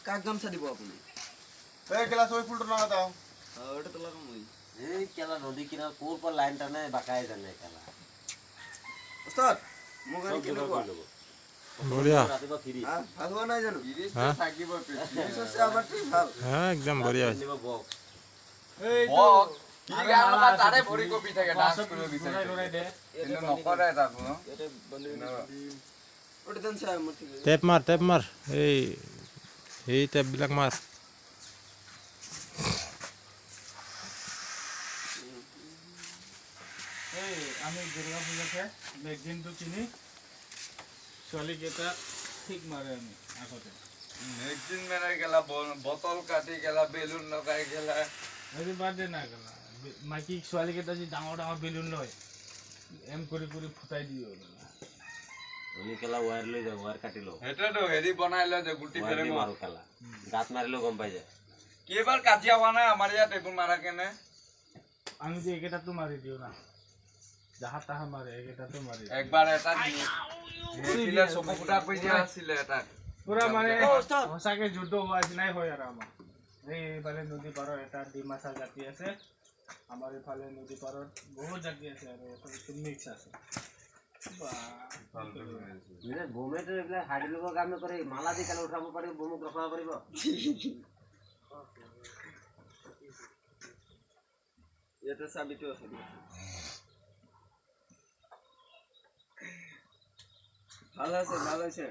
কাক গামছা দিব আপুনি এই কেলা ওই ফুলটা লাগাও ওটা তো লাগাম ওই এই কেলা নদী কিনার কোর পর লাইন টানে বাঁকায় জানে কেলা ওস্তাদ মুগারি কেন কো বঢ়িয়া ৰাতিপুৱা ফিৰি ভাল হোৱা নাই জানো হ্যাঁ থাকিব পিছ আছে আমাৰ ঠিক ভাল হ্যাঁ একদম বঢ়িয়া হৈছে বক এই বক কি গানটা তাৰে ভৰি কপি থাকে ডান্স কৰিব বিচাৰে কিন্তু নকৰে তাকো এটা বন্ধ ওটা দেন চাই মোৰ ঠিক টেপ মাৰ এই টেপবিলাক মাৰ এই আমি দুৰ্গা পূজাতে মেগজিনটো কিনি ছোৱালীকেইটা ঠিক মাৰে আমি আগতে মেগজিন মেৰাই গেলা বটল কাটি গেলা বেলুন লগাই গেলা হেৰি বাৰ্থডে নাই গলা মাইকী ছোৱালীকেইটা যি ডাঙৰ ডাঙৰ বেলুন লয় এম কৰি ফুটাই দিও আমি কেলা ৱায়াৰ লৈ যাওঁ ৱায়াৰ কাটি লওঁ সেইটোতো হেৰি বনাই লয় যে গুটি ফেৰে মাৰো কেলা গাত মাৰিলেও গম পাই যায় কেইবাৰ কাজিয়া হোৱা নাই আমাৰ ইয়াত এইবোৰ মাৰা কেনে আমি যে এইকেইটাতো মাৰি দিওঁ না যাহা তাহা মাৰে এইকেইটাতো মাৰি একবাৰ এটা দিলে চকু ফুটা কৰি দিয়া আছিলে এটা পুৰা মানে সঁচাকে যুদ্ধ হোৱা নিচিনাই হয় আৰু আমাৰ এইফালে নদী পাৰত এটা ডিমাচা জাতি আছে আমাৰ এইফালে নদী পাৰত বহুত জাতি আছে আৰু এইফালে মিক্স আছে বোমেটো এইবিলাক হাৰ্ডি ল'বৰ কাম নকৰে মালা দি কেলা উঠাব পাৰিব বোমক ৰখাব পাৰিব এটা চাবিটো আছে ভাল আছে